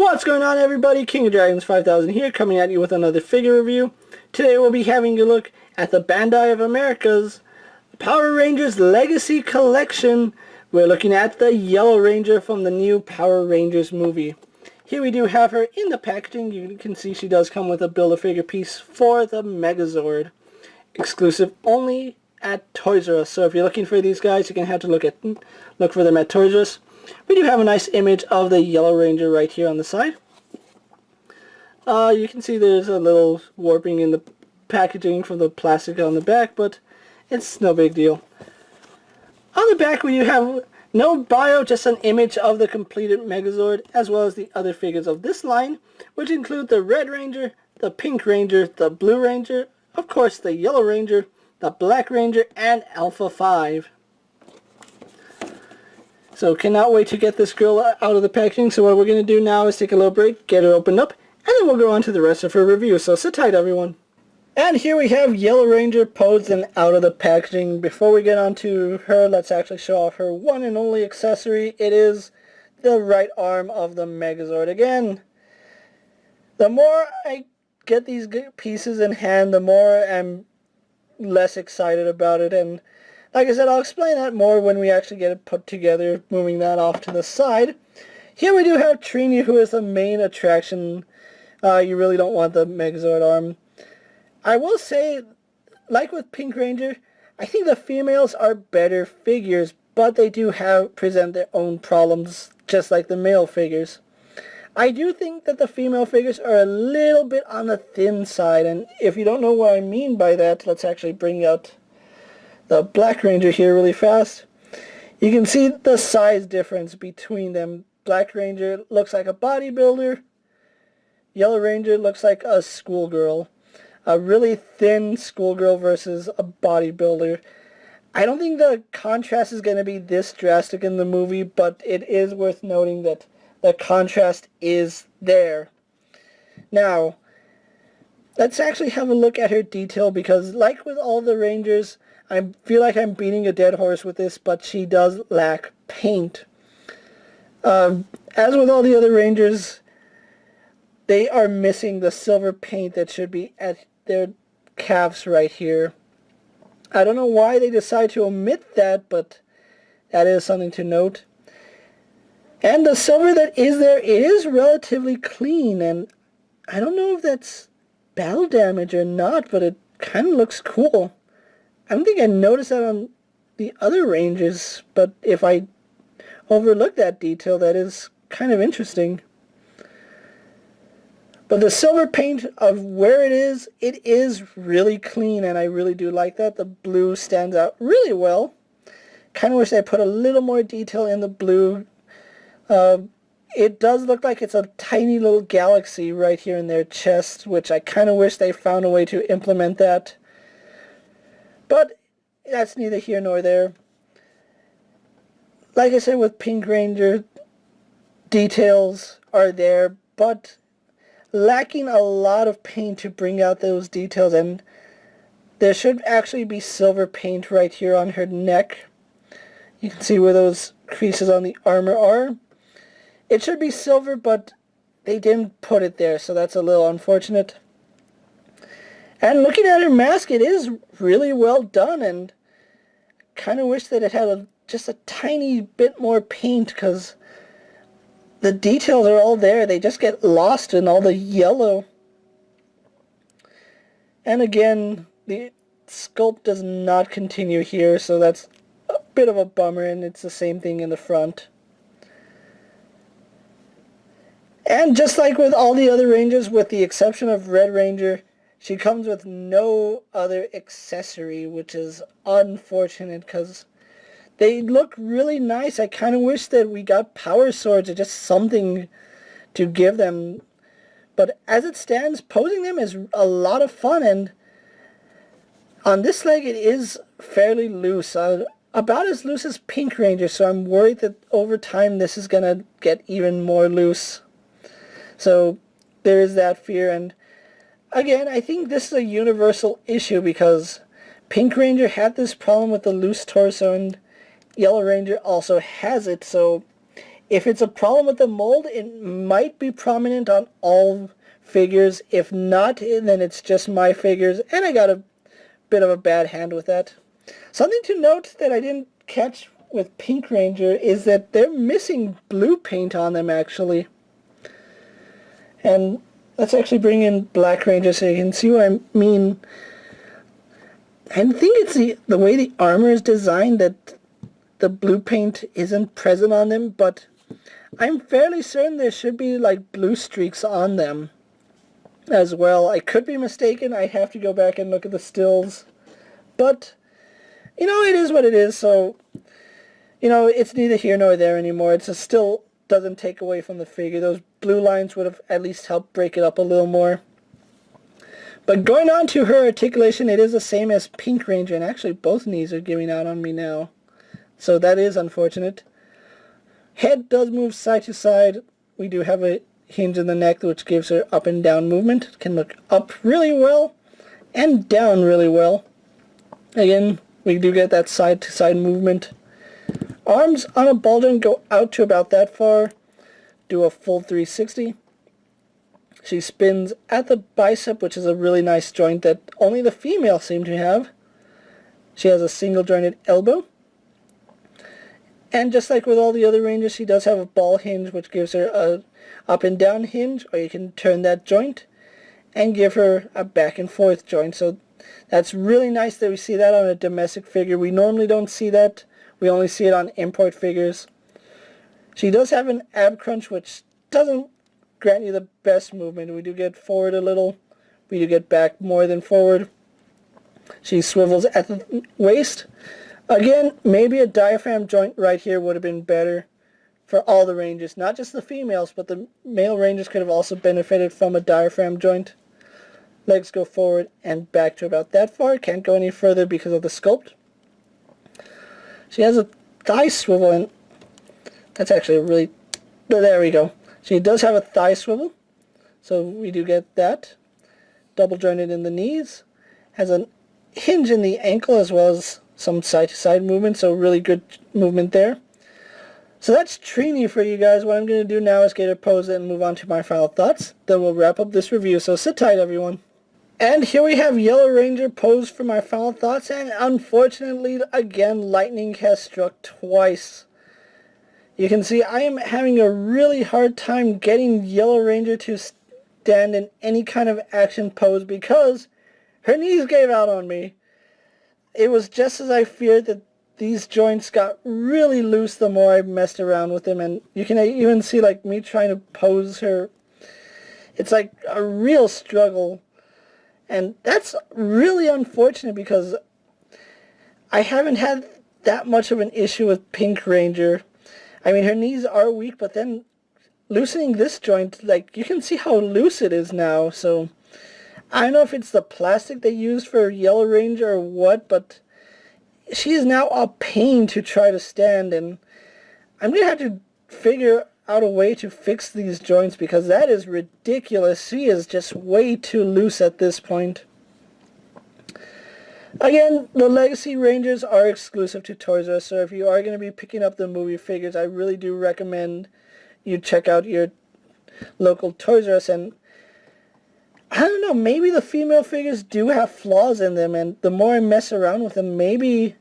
What's going on, everybody? King of Dragons 5000 here, coming at you with another figure review. Today we'll be having a look at the Bandai of America's Power Rangers Legacy Collection. We're looking at the Yellow Ranger from the new Power Rangers movie. Here we do have her in the packaging. You can see she does come with a Build-A-Figure piece for the Megazord. Exclusive only at Toys R Us. So if you're looking for these guys, you're going to have to look for them at Toys R Us. We do have a nice image of the Yellow Ranger right here on the side. You can see there's a little warping in the packaging from the plastic on the back, but it's no big deal. On the back we do have no bio, just an image of the completed Megazord, as well as the other figures of this line, which include the Red Ranger, the Pink Ranger, the Blue Ranger, of course the Yellow Ranger, the Black Ranger, and Alpha 5. So cannot wait to get this girl out of the packaging. So what we're going to do now is take a little break, get her opened up, and then we'll go on to the rest of her review. So sit tight, everyone. And here we have Yellow Ranger posed and out of the packaging. Before we get on to her, let's actually show off her one and only accessory. It is the right arm of the Megazord. Again, the more I get these pieces in hand, the more I'm less excited about it. And like I said, I'll explain that more when we actually get it put together, moving that off to the side. Here we do have Trini, who is the main attraction. You really don't want the Megazord arm. I will say, like with Pink Ranger, I think the females are better figures, but they do present their own problems, just like the male figures. I do think that the female figures are a little bit on the thin side, and if you don't know what I mean by that, let's actually bring out the Black Ranger here really fast. You can see the size difference between them. Black Ranger looks like a bodybuilder. Yellow Ranger looks like a schoolgirl. A really thin schoolgirl versus a bodybuilder. I don't think the contrast is going to be this drastic in the movie, but it is worth noting that the contrast is there. Now, let's actually have a look at her detail, because like with all the Rangers, I feel like I'm beating a dead horse with this, but she does lack paint. As with all the other Rangers, they are missing the silver paint that should be at their calves right here. I don't know why they decide to omit that, but that is something to note. And the silver that is there, it is relatively clean, and I don't know if that's battle damage or not, but it kind of looks cool. I don't think I noticed that on the other Rangers, but if I overlook that detail, that is kind of interesting. But the silver paint of where it is really clean, and I really do like that. The blue stands out really well. Kind of wish I put a little more detail in the blue. It does look like it's a tiny little galaxy right here in their chest, which I kind of wish they found a way to implement that. But that's neither here nor there. Like I said, with Pink Ranger, details are there, but lacking a lot of paint to bring out those details. And there should actually be silver paint right here on her neck. You can see where those creases on the armor are. It should be silver, but they didn't put it there, so that's a little unfortunate. And looking at her mask, it is really well done, and kind of wish that it had just a tiny bit more paint, because the details are all there. They just get lost in all the yellow. And again, the sculpt does not continue here, so that's a bit of a bummer, and it's the same thing in the front. And just like with all the other Rangers, with the exception of Red Ranger, she comes with no other accessory, which is unfortunate, because they look really nice. I kind of wish that we got power swords or just something to give them. But as it stands, posing them is a lot of fun, and on this leg it is fairly loose. About as loose as Pink Ranger, so I'm worried that over time this is going to get even more loose. So there is that fear, and again, I think this is a universal issue, because Pink Ranger had this problem with the loose torso, and Yellow Ranger also has it, so If it's a problem with the mold, it might be prominent on all figures. If not, then it's just my figures, and I got a bit of a bad hand with that. Something to note that I didn't catch with Pink Ranger is that they're missing blue paint on them, actually. And let's actually bring in Black Ranger so you can see what I mean. I think it's the way the armor is designed that the blue paint isn't present on them, but I'm fairly certain there should be like blue streaks on them as well. I could be mistaken. I have to go back and look at the stills. But, you know, it is what it is, so, you know, it's neither here nor there anymore. It still doesn't take away from the figure. Those blue lines would have at least helped break it up a little more. But going on to her articulation, it is the same as Pink Ranger, and actually both knees are giving out on me now. So that is unfortunate. Head does move side to side. We do have a hinge in the neck which gives her up and down movement. It can look up really well and down really well. Again, we do get that side to side movement. Arms on a ball joint go out to about that far. Do a full 360. She spins at the bicep, which is a really nice joint that only the females seem to have. She has a single jointed elbow. And just like with all the other Rangers, she does have a ball hinge, which gives her a up and down hinge, or you can turn that joint and give her a back and forth joint. So that's really nice that we see that on a domestic figure. We normally don't see that. We only see it on import figures. She does have an ab crunch, which doesn't grant you the best movement. We do get forward a little. We do get back more than forward. She swivels at the waist. Again, maybe a diaphragm joint right here would have been better for all the Rangers. Not just the females, but the male Rangers could have also benefited from a diaphragm joint. Legs go forward and back to about that far. Can't go any further because of the sculpt. She has a thigh swivel, and that's actually a really... There we go. She does have a thigh swivel, so we do get that. Double jointed in the knees. Has a hinge in the ankle as well as some side-to-side movement, so really good movement there. So that's Trini for you guys. What I'm going to do now is get her posed and move on to my final thoughts. Then we'll wrap up this review, so sit tight everyone. And here we have Yellow Ranger posed for my final thoughts, and unfortunately, again, lightning has struck twice. You can see I am having a really hard time getting Yellow Ranger to stand in any kind of action pose because her knees gave out on me. It was just as I feared, that these joints got really loose the more I messed around with them, and you can even see like me trying to pose her. It's like a real struggle, and that's really unfortunate because I haven't had that much of an issue with Pink Ranger. I mean, her knees are weak, but then loosening this joint, like, you can see how loose it is now, so I don't know if it's the plastic they used for Yellow Ranger or what, but she is now a pain to try to stand, and I'm going to have to figure out a way to fix these joints because that is ridiculous. She is just way too loose at this point. Again, the Legacy Rangers are exclusive to Toys R Us, so if you are going to be picking up the movie figures, I really do recommend you check out your local Toys R Us. And I don't know, maybe the female figures do have flaws in them, and the more I mess around with them, maybe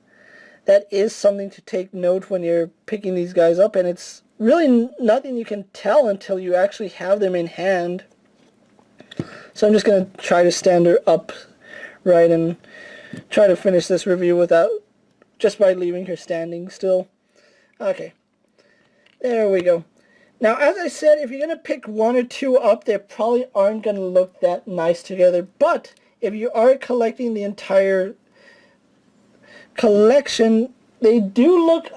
that is something to take note when you're picking these guys up, and it's really nothing you can tell until you actually have them in hand. So I'm just going to try to stand her up right and try to finish this review without, just by leaving her standing still. Okay, there we go. Now, as I said, if you're going to pick one or two up, they probably aren't going to look that nice together, but if you are collecting the entire collection, they do look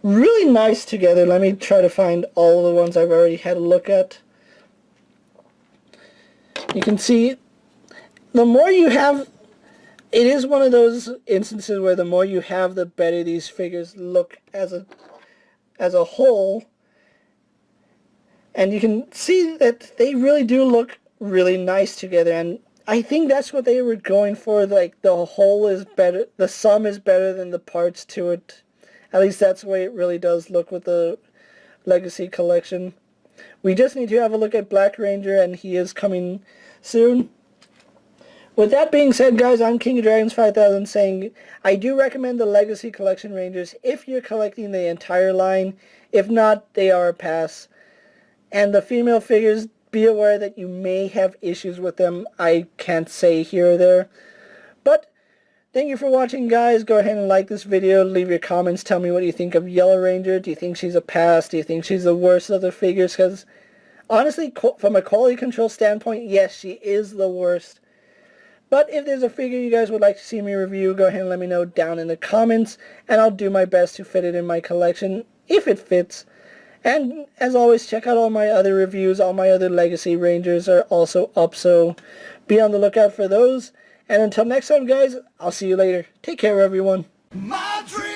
really nice together. Let me try to find all the ones I've already had a look at. You can see, the more you have, it is one of those instances where the more you have, the better these figures look as a whole. And you can see that they really do look really nice together, and I think that's what they were going for. Like, the whole is better, the sum is better than the parts to it. At least that's the way it really does look with the Legacy Collection. We just need to have a look at Black Ranger, and he is coming soon. With that being said, guys, I'm King of Dragons 5000 saying I do recommend the Legacy Collection Rangers if you're collecting the entire line. If not, they are a pass. And the female figures, be aware that you may have issues with them. I can't say here or there. But thank you for watching, guys. Go ahead and like this video. Leave your comments. Tell me what you think of Yellow Ranger. Do you think she's a pass? Do you think she's the worst of the figures? Because honestly, from a quality control standpoint, yes, she is the worst. But if there's a figure you guys would like to see me review, go ahead and let me know down in the comments, and I'll do my best to fit it in my collection, if it fits. And as always, check out all my other reviews. All my other Legacy Rangers are also up, so be on the lookout for those. And until next time, guys, I'll see you later. Take care, everyone. My dream